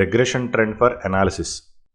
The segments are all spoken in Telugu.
Regression trend for analysis.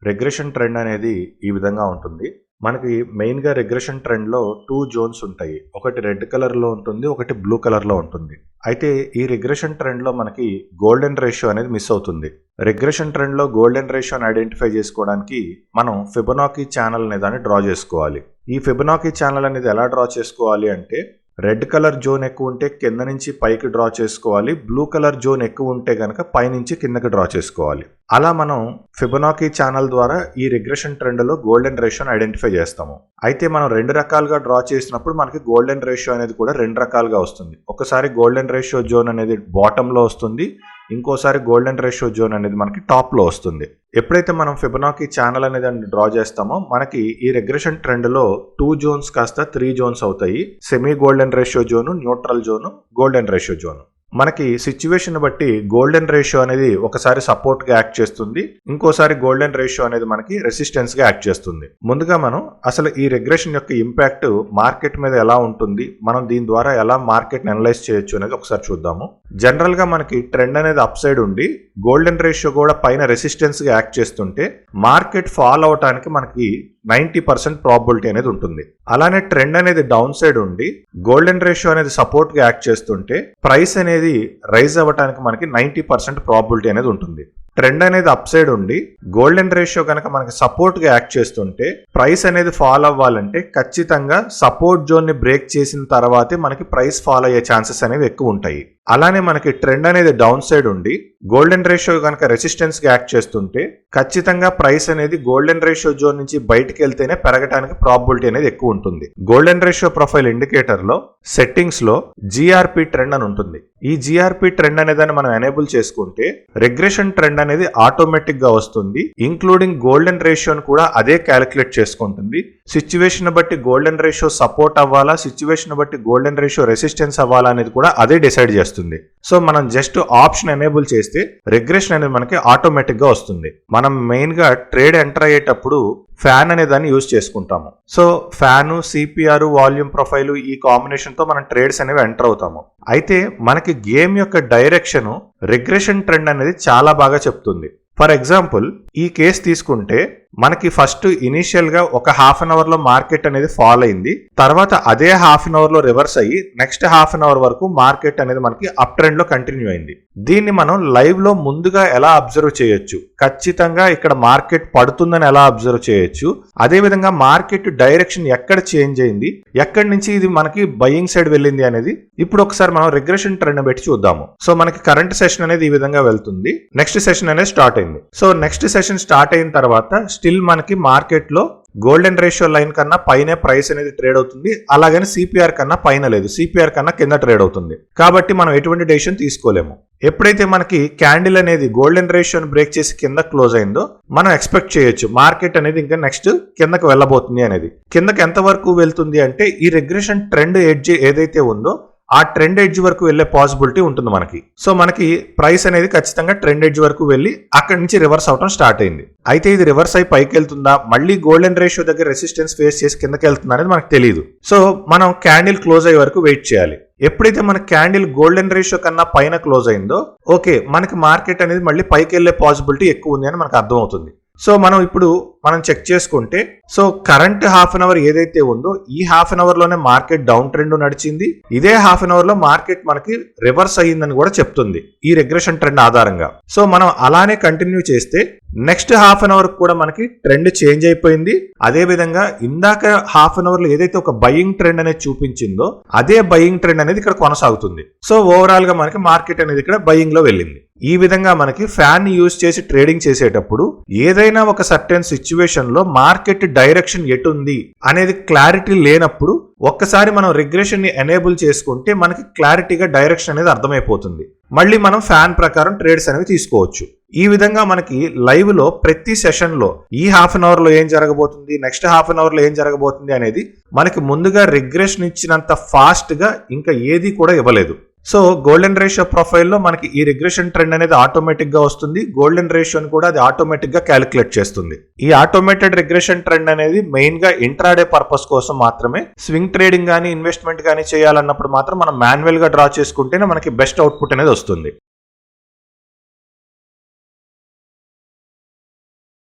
Regression trend అనేది ఈ విధంగా ఉంటుంది. మనకి మెయిన్గా రిగ్రెషన్ ట్రెండ్లో 2 జోన్స్ ఉంటాయి. ఒకటి రెడ్ కలర్లో ఉంటుంది, ఒకటి బ్లూ కలర్లో ఉంటుంది. అయితే ఈ రిగ్రెషన్ ట్రెండ్లో మనకి గోల్డెన్ రేషియో అనేది మిస్ అవుతుంది. రిగ్రెషన్ ట్రెండ్లో గోల్డెన్ రేషియోని ఐడెంటిఫై చేసుకోవడానికి మనం ఫిబొనాకీ ఛానల్ అనే దాన్ని డ్రా చేసుకోవాలి. ఈ ఫిబొనాకీ ఛానల్ అనేది ఎలా డ్రా చేసుకోవాలి అంటే, రెడ్ కలర్ జోన్ ఎక్కువ ఉంటే కింద నుంచి పైకి డ్రా చేసుకోవాలి, బ్లూ కలర్ జోన్ ఎక్కువ ఉంటే కనుక పైనుంచి కిందకి డ్రా చేసుకోవాలి. అలా మనం ఫిబొనాకీ ఛానల్ ద్వారా ఈ రిగ్రెషన్ ట్రెండ్లో గోల్డెన్ రేషియోని ఐడెంటిఫై చేస్తాము. అయితే మనం 2 రకాలుగా డ్రా చేసినప్పుడు మనకి గోల్డెన్ రేషియో అనేది కూడా 2 రకాలుగా వస్తుంది. ఒకసారి గోల్డెన్ రేషియో జోన్ అనేది బాటంలో వస్తుంది, ఇంకోసారి గోల్డెన్ రేషియో జోన్ అనేది మనకి టాప్లో వస్తుంది. ఎప్పుడైతే మనం ఫిబొనాకీ ఛానల్ అనేది డ్రా చేస్తామో మనకి ఈ రిగ్రెషన్ ట్రెండ్లో 2 జోన్స్ కాస్త 3 జోన్స్ అవుతాయి. Semi golden ratio zone, neutral zone, golden ratio zone. మనకి సిచ్యువేషన్ బట్టి గోల్డెన్ రేషియో అనేది ఒకసారి సపోర్ట్గా యాక్ట్ చేస్తుంది, ఇంకోసారి గోల్డెన్ రేషియో అనేది మనకి రెసిస్టెన్స్గా యాక్ట్ చేస్తుంది. ముందుగా మనం అసలు ఈ రిగ్రెషన్ యొక్క ఇంపాక్ట్ మార్కెట్ మీద ఎలా ఉంటుంది, మనం దీని ద్వారా ఎలా మార్కెట్ని అనలైజ్ చేయొచ్చు అనేది ఒకసారి చూద్దాము. జనరల్గా మనకి ట్రెండ్ అనేది అప్ సైడ్ ఉండి గోల్డెన్ రేషియో కూడా పైన రెసిస్టెన్స్గా యాక్ట్ చేస్తుంటే మార్కెట్ ఫాల్ అవడానికి మనకి 90% ప్రాబిలిటీ అనేది ఉంటుంది. అలానే ట్రెండ్ అనేది డౌన్ సైడ్ ఉండి గోల్డెన్ రేషియో అనేది సపోర్ట్ గా యాక్ట్ చేస్తుంటే ప్రైస్ అనేది రైజ్ అవ్వడానికి మనకి 90% ప్రాబిలిటీ అనేది ఉంటుంది. ట్రెండ్ అనేది అప్ సైడ్ ఉండి గోల్డెన్ రేషియో కనుక మనకి సపోర్ట్ గా యాక్ట్ చేస్తుంటే ప్రైస్ అనేది ఫాల్ అవ్వాలంటే ఖచ్చితంగా సపోర్ట్ జోన్ ని బ్రేక్ చేసిన తర్వాతే మనకి ప్రైస్ ఫాల్ అయ్యే ఛాన్సెస్ అనేవి ఎక్కువ ఉంటాయి. అలానే మనకి ట్రెండ్ అనేది డౌన్ సైడ్ ఉండి గోల్డెన్ రేషియో కనుక రెసిస్టెన్స్ గా యాక్ట్ చేస్తుంటే ఖచ్చితంగా ప్రైస్ అనేది గోల్డెన్ రేషియో జోన్ నుంచి బయటకు వెళ్తేనే పెరగడానికి ప్రాబిలిటీ అనేది ఎక్కువ ఉంటుంది. గోల్డెన్ రేషియో ప్రొఫైల్ ఇండికేటర్ లో సెట్టింగ్స్ లో జిఆర్పి ట్రెండ్ అని ఉంటుంది. ఈ జిఆర్పి ట్రెండ్ అనేదాన్ని మనం ఎనేబుల్ చేసుకుంటే రిగ్రెషన్ ట్రెండ్ అనేది ఆటోమేటిక్ గా వస్తుంది. ఇంక్లూడింగ్ గోల్డెన్ రేషియోని కూడా అదే క్యాలిక్యులేట్ చేసుకుంటుంది. సిచ్యువేషన్ బట్టి గోల్డెన్ రేషియో సపోర్ట్ అవ్వాలా, సిచ్యువేషన్ బట్టి గోల్డెన్ రేషియో రెసిస్టెన్స్ అవ్వాలా అనేది కూడా అదే డిసైడ్ చేస్తుంది. సో మనం జస్ట్ ఆప్షన్ ఎనేబుల్ చేస్తే రిగ్రెషన్ అనేది మనకి ఆటోమేటిక్ గా వస్తుంది. మనం మెయిన్ గా ట్రేడ్ ఎంటర్ అయ్యేటప్పుడు ఫ్యాన్ అనే దాన్ని యూజ్ చేసుకుంటాము. So fan, CPR, volume profile ఈ కాంబినేషన్ తో మనం ట్రేడ్స్ అనేవి ఎంటర్ అవుతాము. అయితే మనకి గేమ్ యొక్క డైరెక్షన్ రిగ్రెషన్ ట్రెండ్ అనేది చాలా బాగా చెప్తుంది. ఫర్ ఎగ్జాంపుల్ ఈ కేసు తీసుకుంటే మనకి ఫస్ట్ ఇనీషియల్ గా ఒక హాఫ్ అన్ అవర్ లో మార్కెట్ అనేది ఫాల్ అయింది, తర్వాత అదే హాఫ్ అన్ అవర్ లో రివర్స్ అయ్యి నెక్స్ట్ హాఫ్ అన్ అవర్ వరకు మార్కెట్ అనేది మనకి అప్ ట్రెండ్ లో కంటిన్యూ అయింది. దీన్ని మనం లైవ్ లో ముందుగా ఎలా అబ్జర్వ్ చేయొచ్చు, ఖచ్చితంగా ఇక్కడ మార్కెట్ పడుతుందని ఎలా అబ్జర్వ్ చేయొచ్చు, అదే విధంగా మార్కెట్ డైరెక్షన్ ఎక్కడ చేంజ్ అయింది, ఎక్కడి నుంచి ఇది మనకి బయింగ్ సైడ్ వెళ్ళింది అనేది ఇప్పుడు ఒకసారి మనం రిగ్రెషన్ ట్రెండ్ పెట్టి చూద్దాము. సో మనకి కరెంట్ సెషన్ అనేది ఈ విధంగా వెళ్తుంది, నెక్స్ట్ సెషన్ అనేది స్టార్ట్ అయింది. సో నెక్స్ట్ సెషన్ స్టార్ట్ అయిన తర్వాత స్టిల్ మనకి మార్కెట్ లో గోల్డెన్ రేషియో లైన్ కన్నా పైనే ప్రైస్ అనేది ట్రేడ్ అవుతుంది, అలాగని సిపిఆర్ కన్నా పైన లేదు, సిపిఆర్ కన్నా కింద ట్రేడ్ అవుతుంది. కాబట్టి మనం ఎటువంటి డెసిషన్ తీసుకోలేము. ఎప్పుడైతే మనకి క్యాండిల్ అనేది గోల్డెన్ రేషియోని బ్రేక్ చేసి కింద క్లోజ్ అయిందో మనం ఎక్స్పెక్ట్ చేయొచ్చు మార్కెట్ అనేది ఇంకా నెక్స్ట్ కిందకు వెళ్ళబోతుంది అనేది. కిందకి ఎంత వరకు వెళ్తుంది అంటే ఈ రిగ్రెషన్ ట్రెండ్ ఎడ్జ్ ఏదైతే ఉందో ఆ ట్రెండ్ ఎడ్జ్ వరకు వెళ్లే పాసిబిలిటీ ఉంటుంది మనకి. సో మనకి ప్రైస్ అనేది ఖచ్చితంగా ట్రెండ్ ఎడ్జ్ వరకు వెళ్ళి అక్కడి నుంచి రివర్స్ అవటం స్టార్ట్ అయింది. అయితే ఇది రివర్స్ అయి పైకి వెళ్తుందా, మళ్ళీ గోల్డెన్ రేషియో దగ్గర రెసిస్టెన్స్ ఫేస్ చేసి కిందకి వెళ్తుందా అనేది మనకు తెలియదు. సో మనం క్యాండిల్ క్లోజ్ అయ్యే వరకు వెయిట్ చేయాలి. ఎప్పుడైతే మన క్యాండిల్ గోల్డెన్ రేషియో కన్నా పైన క్లోజ్ అయిందో ఓకే, మనకి మార్కెట్ అనేది మళ్ళీ పైకి వెళ్లే పాసిబిలిటీ ఎక్కువ ఉంది అని మనకు అర్థం అవుతుంది. సో మనం చెక్ చేసుకుంటే so current half an hour ఏదైతే ఉందో ఈ హాఫ్ అన్ అవర్ లోనే మార్కెట్ డౌన్ ట్రెండ్ నడిచింది, ఇదే హాఫ్ అన్ అవర్ లో మార్కెట్ మనకి రివర్స్ అయ్యిందని కూడా చెప్తుంది ఈ రిగ్రెషన్ ట్రెండ్ ఆధారంగా. సో మనం అలానే కంటిన్యూ చేస్తే నెక్స్ట్ హాఫ్ అన్ అవర్ కూడా మనకి ట్రెండ్ చేంజ్ అయిపోయింది. అదే విధంగా ఇందాక హాఫ్ అన్ అవర్ లో ఏదైతే ఒక బయింగ్ ట్రెండ్ అనేది చూపించిందో అదే బయింగ్ ట్రెండ్ అనేది ఇక్కడ కొనసాగుతుంది. సో ఓవరాల్ గా మనకి మార్కెట్ అనేది ఇక్కడ బయింగ్ లో వెళ్ళింది. ఈ విధంగా మనకి ఫ్యాన్ యూజ్ చేసి ట్రేడింగ్ చేసేటప్పుడు ఏదైనా ఒక సర్టెన్ సిచ్యువేషన్ లో మార్కెట్ డైరెక్షన్ ఎటుంది అనేది క్లారిటీ లేనప్పుడు ఒక్కసారి మనం రిగ్రెషన్ ని ఎనేబుల్ చేసుకుంటే మనకి క్లారిటీగా డైరెక్షన్ అనేది అర్థమైపోతుంది. మళ్ళీ మనం ఫ్యాన్ ప్రకారం ట్రేడ్స్ అనేవి తీసుకోవచ్చు. ఈ విధంగా మనకి లైవ్ లో ప్రతి సెషన్ లో ఈ హాఫ్ అన్ అవర్ లో ఏం జరగబోతుంది, నెక్స్ట్ హాఫ్ అన్ అవర్ లో ఏం జరగబోతుంది అనేది మనకి ముందుగా రిగ్రెషన్ ఇచ్చినంత ఫాస్ట్ గా ఇంకా ఏది కూడా ఇవ్వలేదు. సో గోల్డెన్ రేషియో ప్రొఫైల్లో మనకి ఈ రిగ్రెషన్ ట్రెండ్ అనేది ఆటోమేటిక్ గా వస్తుంది, గోల్డెన్ రేషియోని కూడా అది ఆటోమేటిక్ గా క్యాలిక్యులేట్ చేస్తుంది. ఈ ఆటోమేటెడ్ రిగ్రెషన్ ట్రెండ్ అనేది మెయిన్ గా ఇంట్రాడే పర్పస్ కోసం మాత్రమే. స్వింగ్ ట్రేడింగ్ కానీ ఇన్వెస్ట్మెంట్ కానీ చేయాలన్నప్పుడు మాత్రం మనం మాన్యువల్ గా డ్రా చేసుకుంటేనే మనకి బెస్ట్ అవుట్పుట్ అనేది వస్తుంది.